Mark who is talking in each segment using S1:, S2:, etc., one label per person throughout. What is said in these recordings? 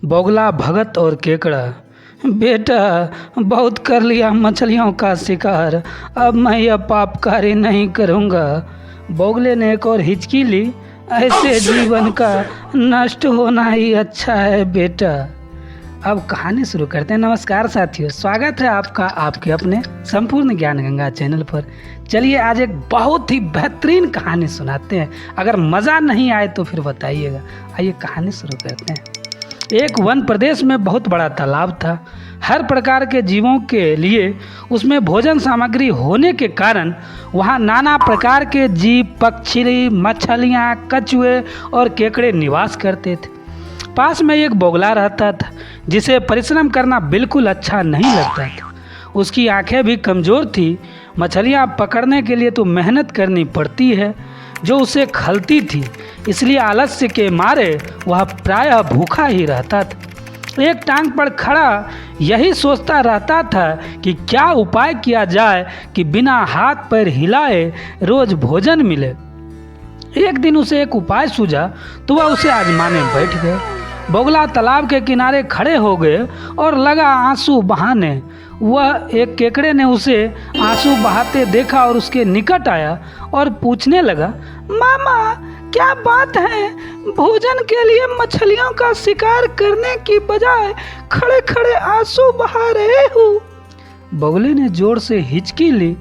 S1: बोगला भगत और केकड़ा। बेटा, बहुत कर लिया मछलियों का शिकार, अब मैं यह पाप कार्य नहीं करूँगा। बोगले ने एक और हिचकी ली। ऐसे जीवन का नष्ट होना ही अच्छा है बेटा। अब कहानी शुरू करते हैं। नमस्कार साथियों, स्वागत है आपका आपके अपने संपूर्ण ज्ञान गंगा चैनल पर। चलिए आज एक बहुत ही बेहतरीन कहानी सुनाते हैं। अगर मज़ा नहीं आए तो फिर बताइएगा। आइए कहानी शुरू करते हैं। एक वन प्रदेश में बहुत बड़ा तालाब था। हर प्रकार के जीवों के लिए उसमें भोजन सामग्री होने के कारण वहाँ नाना प्रकार के जीव, पक्षी, मछलियाँ, कछुए और केकड़े निवास करते थे। पास में एक बोगला रहता था जिसे परिश्रम करना बिल्कुल अच्छा नहीं लगता था। उसकी आंखें भी कमज़ोर थी। मछलियाँ पकड़ने के लिए तो मेहनत करनी पड़ती है जो उसे खलती थी, इसलिए आलस्य के मारे वह प्रायः भूखा ही रहता था। एक टांग पर खड़ा यही सोचता रहता था कि क्या उपाय किया जाए कि बिना हाथ पैर हिलाए रोज भोजन मिले। एक दिन उसे एक उपाय सूझा तो वह उसे आजमाने बैठ गए। बोगला तालाब के किनारे खड़े हो गए और लगा आंसू बहाने। वह एक केकड़े ने उसे आंसू बहाते देखा और उसके निकट आया और पूछने लगा, मामा क्या बात है, भोजन के लिए मछलियों का शिकार करने की बजाय खड़े खड़े आंसू बहा रहे हो। बोगले ने जोर से हिचकी ली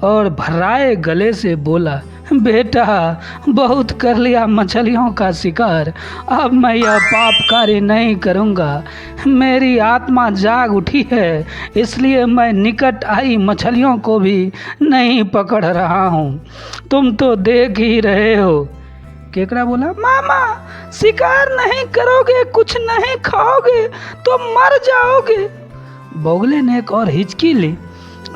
S1: और भर्राए गले से बोला, बेटा, बहुत कर लिया मछलियों का शिकार, अब मैं यह पाप कार्य नहीं करूँगा। मेरी आत्मा जाग उठी है, इसलिए मैं निकट आई मछलियों को भी नहीं पकड़ रहा हूँ। तुम तो देख ही रहे हो। केकड़ा बोला, मामा शिकार नहीं करोगे, कुछ नहीं खाओगे तो मर जाओगे। बोगले ने एक और हिचकी ली।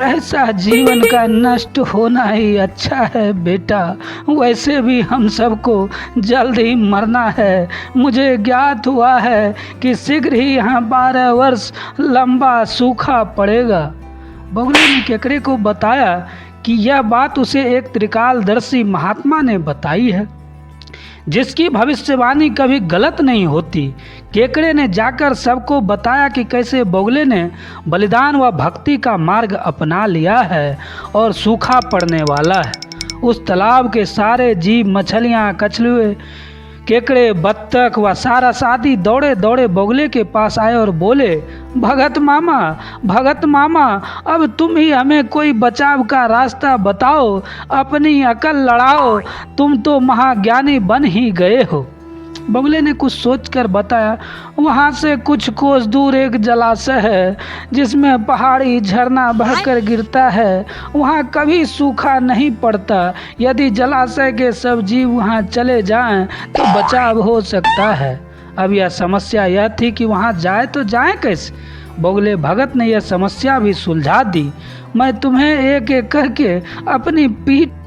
S1: ऐसा जीवन का नष्ट होना ही अच्छा है बेटा, वैसे भी हम सबको जल्द ही मरना है। मुझे ज्ञात हुआ है कि शीघ्र ही यहाँ 12 वर्ष लंबा सूखा पड़ेगा। बोगले ने केकड़े को बताया कि यह बात उसे एक त्रिकालदर्शी महात्मा ने बताई है जिसकी भविष्यवाणी कभी गलत नहीं होती। केकड़े ने जाकर सबको बताया कि कैसे बोगले ने बलिदान व भक्ति का मार्ग अपना लिया है और सूखा पड़ने वाला है। उस तालाब के सारे जीव, मछलियाँ, कछुए, केकड़े, बत्तख व सारस आदि दौड़े दौड़े बोगले के पास आए और बोले, भगत मामा, अब तुम ही हमें कोई बचाव का रास्ता बताओ, अपनी अकल लड़ाओ, तुम तो महाज्ञानी बन ही गए हो। बोगले ने कुछ सोचकर बताया, वहाँ से कुछ कोस दूर एक जलाशय है जिसमें पहाड़ी झरना बहकर गिरता है। वहाँ कभी सूखा नहीं पड़ता। यदि जलाशय के सब जीव वहाँ चले जाएं तो बचाव हो सकता है। अब यह समस्या यह थी कि वहाँ जाए तो जाए कैसे। बोगले भगत ने यह समस्या भी सुलझा दी। मैं तुम्हें एक एक करके अपनी पीठ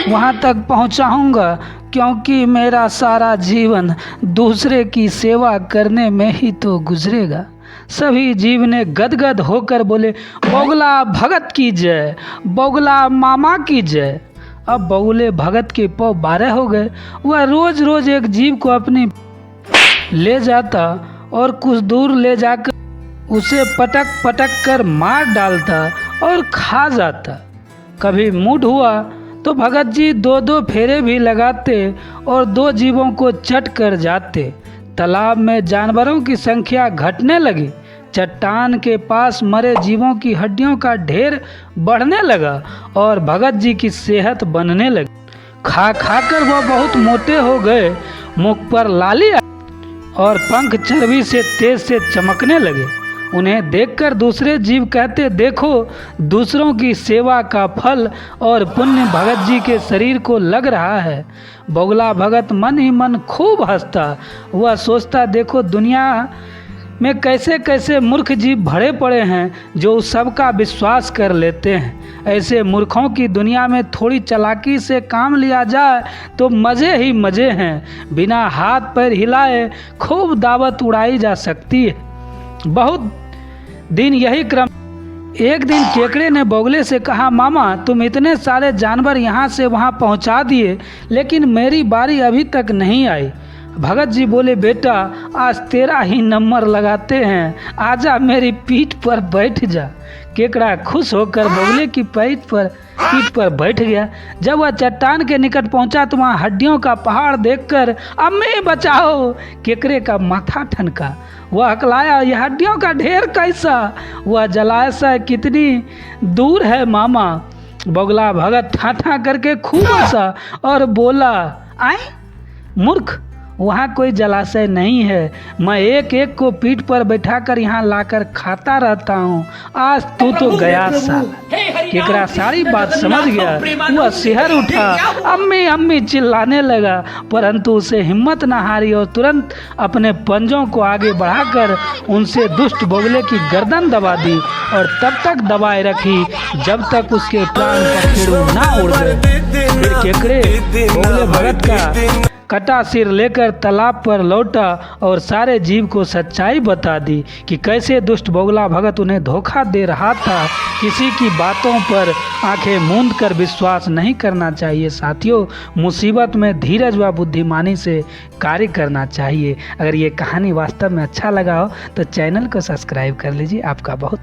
S1: वहाँ तक पहुँचाऊँगा, क्योंकि मेरा सारा जीवन दूसरे की सेवा करने में ही तो गुजरेगा। सभी जीव ने गदगद होकर बोले, बोगला भगत की जय, बोगला मामा की जय। अब बोगले भगत के पौ 12 हो गए। वह रोज रोज एक जीव को अपनी ले जाता और कुछ दूर ले जाकर उसे पटक पटक कर मार डालता और खा जाता। कभी मूड हुआ तो भगत जी 2-2 फेरे भी लगाते और 2 जीवों को चट कर जाते। तालाब में जानवरों की संख्या घटने लगी। चट्टान के पास मरे जीवों की हड्डियों का ढेर बढ़ने लगा और भगत जी की सेहत बनने लगी। खा खाकर वह बहुत मोटे हो गए। मुख पर लाली और पंख चर्बी से तेज से चमकने लगे। उन्हें देखकर दूसरे जीव कहते, देखो दूसरों की सेवा का फल और पुण्य भगत जी के शरीर को लग रहा है। बोगला भगत मन ही मन खूब हंसता। वह सोचता, देखो दुनिया में कैसे कैसे मूर्ख जीव भरे पड़े हैं जो सबका विश्वास कर लेते हैं। ऐसे मूर्खों की दुनिया में थोड़ी चालाकी से काम लिया जाए तो मज़े ही मज़े हैं। बिना हाथ पैर हिलाए खूब दावत उड़ाई जा सकती है। बहुत दिन यही क्रम एक दिन केकड़े ने बोगले से कहा, मामा तुम इतने सारे जानवर यहाँ से वहाँ पहुँचा दिए, लेकिन मेरी बारी अभी तक नहीं आई। भगत जी बोले, बेटा आज तेरा ही नंबर लगाते हैं, आजा मेरी पीठ पर बैठ जा। केकड़ा खुश होकर बोगले की पीठ पर बैठ गया। जब वह चट्टान के निकट पहुंचा तो वहाँ हड्डियों का पहाड़ देखकर, अम्मी बचाओ, केकड़े का माथा ठनका। वह हकलाया, यह हड्डियों का ढेर कैसा? वह जलाशय कितनी दूर है मामा? बोगला भगत ठाठा करके खूब हंसा और बोला, आए मूर्ख, वहाँ कोई जलाशय नहीं है, मैं एक एक को पीठ पर बैठाकर यहाँ लाकर खाता रहता हूँ। आज तू तो गया साला। केकड़ा सारी बात समझ गया, वह सिहर उठा, अम्मी अम्मी चिल्लाने लगा, परंतु उसे हिम्मत न हारी और तुरंत अपने पंजों को आगे बढ़ाकर उनसे दुष्ट बोगले की गर्दन दबा दी और तब तक दबाए रखी जब तक उसके प्राण पखेरु ना उड़ गए। फिर केकड़े बोगले भगत का कटा सिर लेकर तालाब पर लौटा और सारे जीव को सच्चाई बता दी कि कैसे दुष्ट बोगला भगत उन्हें धोखा दे रहा था। किसी की बातों पर आंखें मूंद कर विश्वास नहीं करना चाहिए साथियों। मुसीबत में धीरज व बुद्धिमानी से कार्य करना चाहिए। अगर ये कहानी वास्तव में अच्छा लगा हो तो चैनल को सब्सक्राइब कर लीजिए। आपका बहुत